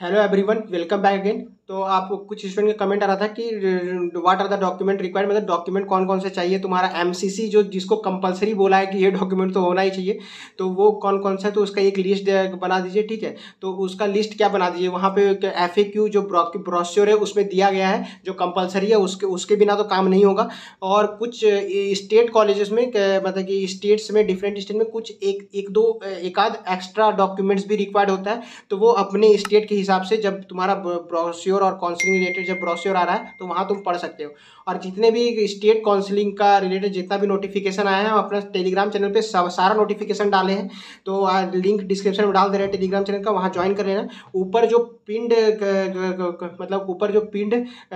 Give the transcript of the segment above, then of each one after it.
Hello everyone, welcome back again. तो आप कुछ स्टूडेंट का कमेंट आ रहा था कि what are the document required, मतलब डॉक्यूमेंट कौन कौन से चाहिए। तुम्हारा एमसीसी जो जिसको कंपलसरी बोला है कि ये डॉक्यूमेंट तो होना ही चाहिए, तो वो कौन कौन सा है, तो उसका एक लिस्ट बना दीजिए। ठीक है, तो उसका लिस्ट क्या बना दीजिए, वहाँ पे FAQ जो ब्रोश्योर है उसमें दिया गया है जो कंपलसरी है, उसके उसके बिना तो काम नहीं होगा। और कुछ स्टेट कॉलेजेस में मतलब कि स्टेट्स में, डिफरेंट स्टेट में कुछ एक दो एक आध एक्स्ट्रा डॉक्यूमेंट्स भी रिक्वायर्ड होता है। तो वो अपने स्टेट के हिसाब से, जब तुम्हारा ब्रोश्योर और काउंसलिंग रिलेटेड जब ब्रोश्योर आ रहा है तो वहाँ तुम पढ़ सकते हो। और जितने भी स्टेट काउंसलिंग का रिलेटेड जितना भी नोटिफिकेशन आया है, हम अपना टेलीग्राम चैनल पे सारा नोटिफिकेशन डाले हैं। तो लिंक डिस्क्रिप्शन में डाल दे रहे हैं टेलीग्राम चैनल का, वहाँ ज्वाइन कर लेना। ऊपर जो पिंड मतलब ऊपर जो पिंड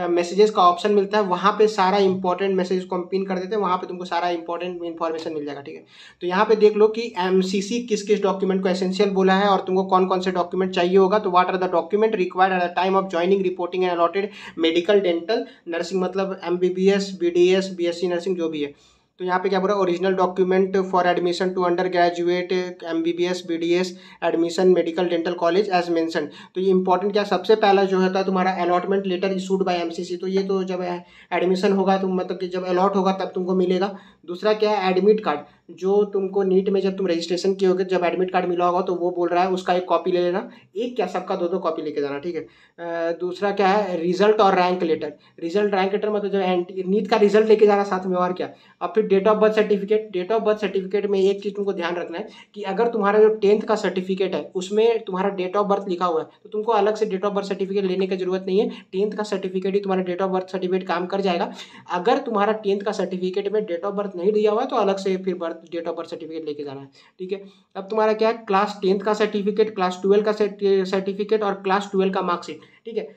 मैसेजेस का ऑप्शन मिलता है, वहाँ पे सारा इंपॉर्टेंट मैसेज को हम पिन कर देते हैं, वहाँ पे तुमको सारा इंपॉर्टेंट इन्फॉर्मेशन मिल जाएगा। ठीक है, तो यहाँ पे देख लो कि एमसीसी किस किस डॉक्यूमेंट को एसेंशियल बोला है और तुमको कौन कौन से डॉक्यूमेंट चाहिए होगा। तो what are the document required at the time of joining, reporting and allotted medical, dental, nursing मतलब MBBS, BDS, BSc नर्सिंग जो भी है। तो यहाँ पे क्या बोल रहा है, original document for admission to undergraduate MBBS BDS admission medical dental college as mention. तो ये इंपॉर्टेंट क्या, सबसे पहला जो होता है तुम्हारा allotment letter issued by MCC। तो ये तो जब एडमिशन होगा तो मतलब कि जब अलॉट होगा तब तुमको मिलेगा। दूसरा क्या है, एडमिट कार्ड, जो तुमको नीट में जब तुम रजिस्ट्रेशन किए होगे, जब एडमिट कार्ड मिला होगा तो वो बोल रहा है उसका एक कॉपी ले लेना। एक क्या, सबका दो दो कॉपी लेके जाना। ठीक है, दूसरा क्या है, रिजल्ट और rank letter. Result rank letter मतलब जो नीट का रिजल्ट लेके जाना साथ में, और क्या। अब फिर date of birth certificate. Date of birth certificate में एक चीज़ तुमको ध्यान रखना है कि अगर तुम्हारा जो 10th का सर्टिफिकेट है उसमें तुम्हारा डेट ऑफ बर्थ लिखा हुआ है तो तुमको अलग से डेट ऑफ बर्थ सर्टिफिकेट लेने की जरूरत नहीं है। 10th का सर्टिफिकेट ही तुम्हारा डेट ऑफ बर्थ सर्टिफिकेट काम कर जाएगा। अगर तुम्हारा 10th का सर्टिफिकेट में डेट ऑफ बर्थ नहीं दिया हुआ है तो अलग से फिर डेट ऑफ बर्थ सर्टिफिकेट लेके जाना है। ठीक है, अब तुम्हारा क्या है, क्लास 10th का सर्टिफिकेट, क्लास 12 का सर्टिफिकेट और क्लास 12 का मार्कशीट। ठीक है,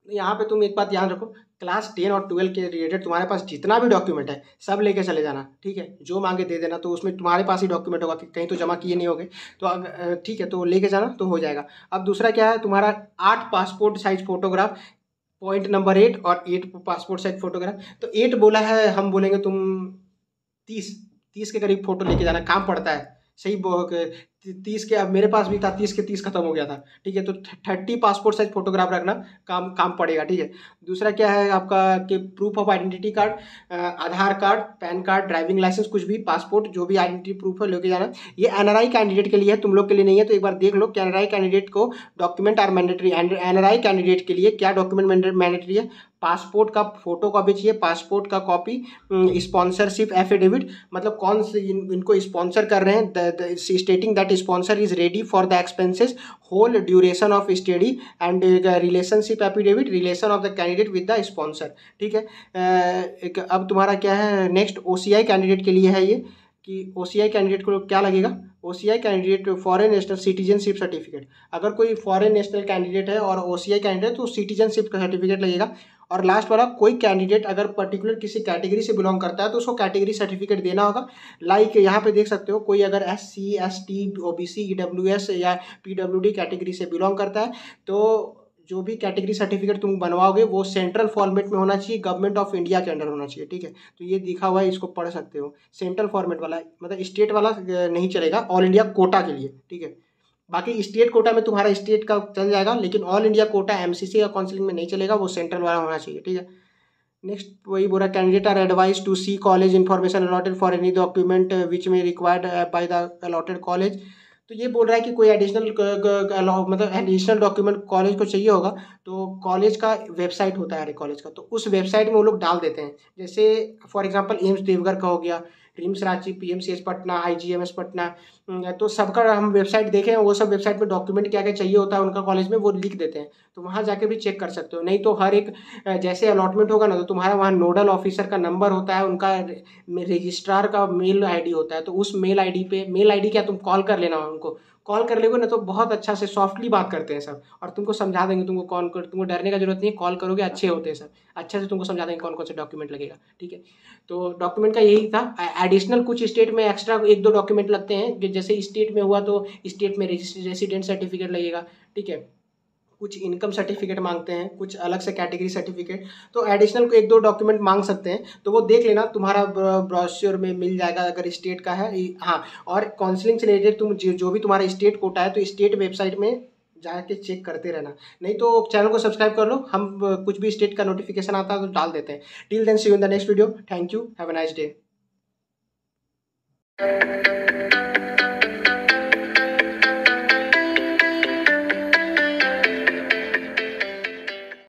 यहाँ पे तुम एक बात ध्यान रखो, क्लास 10 और 12 के रिलेटेड तुम्हारे पास जितना भी डॉक्यूमेंट है सब लेके चले जाना। ठीक है, जो मांगे दे देना, तो उसमें तुम्हारे पास ही डॉक्यूमेंट होगा, कहीं तो जमा किए नहीं होगे। तो ठीक है, तो लेके जाना तो हो जाएगा। अब दूसरा क्या है, तुम्हारा 8 passport size photograph, point number 8, और 8 पासपोर्ट साइज फोटोग्राफ। तो 8 बोला है, हम बोलेंगे तुम 30 30 के करीब फोटो लेके जाना, काम पड़ता है। सही 30 के, अब मेरे पास भी था 30 के 30 खत्म हो गया था। ठीक है, तो 30 पासपोर्ट साइज फोटोग्राफ रखना, काम काम पड़ेगा। ठीक है, दूसरा क्या है आपका कि proof of identity card, Aadhaar card, PAN card, driving licence, कुछ भी पासपोर्ट जो भी आइडेंटिटी प्रूफ है लेके जाना। ये NRI कैंडिडेट के लिए है, तुम लोग के लिए नहीं है। तो एक बार देख लो कि NRI कैंडिडेट को document are mandatory. NRI candidate के लिए क्या डॉक्यूमेंट मैंडेटरी है, पासपोर्ट का फोटो कॉपी चाहिए, पासपोर्ट का कॉपी, स्पॉन्सरशिप एफिडेविट, मतलब कौन से इनको स्पॉन्सर कर रहे हैं, stating that sponsor is ready for the expenses whole duration of study, and relationship affidavit, relation of the candidate with the sponsor. ठीक है, अब तुम्हारा क्या है नेक्स्ट, OCI कैंडिडेट के लिए है ये, कि OCI कैंडिडेट को क्या लगेगा, OCI candidate foreign national citizenship certificate. अगर कोई फॉरेन नेशनल कैंडिडेट है और OCI कैंडिडेट तो सिटीजनशिप का सर्टिफिकेट लगेगा। और लास्ट वाला, कोई कैंडिडेट अगर पर्टिकुलर किसी कैटेगरी से बिलोंग करता है तो उसको कैटेगरी सर्टिफिकेट देना होगा। लाइक यहाँ पे देख सकते हो, कोई अगर SC ST OBC EWS या PWD कैटेगरी से बिलोंग करता है तो जो भी कैटेगरी सर्टिफिकेट तुम बनवाओगे वो सेंट्रल फॉर्मेट में होना चाहिए, गवर्नमेंट ऑफ इंडिया के अंडर होना चाहिए। ठीक है, तो ये दिखा हुआ है, इसको पढ़ सकते हो। सेंट्रल फॉर्मेट वाला, मतलब स्टेट वाला नहीं चलेगा, ऑल इंडिया कोटा के लिए। ठीक है, बाकी स्टेट कोटा में तुम्हारा स्टेट का चल जाएगा, लेकिन ऑल इंडिया कोटा MCC का काउंसलिंग में नहीं चलेगा, वो सेंट्रल वाला होना चाहिए। ठीक है, नेक्स्ट वही बोला, candidate are advise to see college information allotted for any document which में required by the allotted college. तो ये बोल रहा है कि कोई एडिशनल मतलब एडिशनल डॉक्यूमेंट कॉलेज को चाहिए होगा तो कॉलेज का वेबसाइट होता है, अरे कॉलेज का, तो उस वेबसाइट में वो लोग डाल देते हैं। जैसे फॉर एग्जांपल एम्स देवघर का हो गया, RIMS Ranchi, PMCH Patna, IGMS Patna, तो सबका हम वेबसाइट देखें, वो सब वेबसाइट में डॉक्यूमेंट क्या क्या चाहिए होता है उनका कॉलेज में वो लिख देते हैं। तो वहाँ जाके भी चेक कर सकते हो। नहीं तो हर एक जैसे अलॉटमेंट होगा ना तो तुम्हारा वहाँ नोडल ऑफिसर का नंबर होता है, उनका रजिस्ट्रार का मेल आईडी होता है, तो उस मेल आईडी पे, मेल आईडी क्या, तुम कॉल कर लेना उनको, कॉल कर लोगे ना तो बहुत अच्छा से सॉफ्टली बात करते हैं सब, और तुमको समझा देंगे। तुमको डरने का जरूरत नहीं है, कॉल करोगे अच्छे होते हैं सब, अच्छे से तुमको समझा देंगे कौन कौन से डॉक्यूमेंट लगेगा। ठीक है, तो डॉक्यूमेंट का यही था। एडिशनल कुछ स्टेट में एक्स्ट्रा एक दो डॉक्यूमेंट लगते हैं, जैसे स्टेट में हुआ तो स्टेट में रेसिडेंट सर्टिफिकेट लगेगा। ठीक है, कुछ इनकम सर्टिफिकेट मांगते हैं, कुछ अलग से कैटेगरी सर्टिफिकेट, तो एडिशनल को एक दो डॉक्यूमेंट मांग सकते हैं। तो वो देख लेना, तुम्हारा ब्रोश्योर में मिल जाएगा अगर स्टेट का है। हाँ, और काउंसलिंग से रिलेटेड तुम जो भी तुम्हारा स्टेट कोटा है तो स्टेट वेबसाइट में जाके चेक करते रहना, नहीं तो चैनल को सब्सक्राइब कर लो, हम कुछ भी स्टेट का नोटिफिकेशन आता है तो डाल देते हैं। Till then see you in the next video, thank you, have a nice day.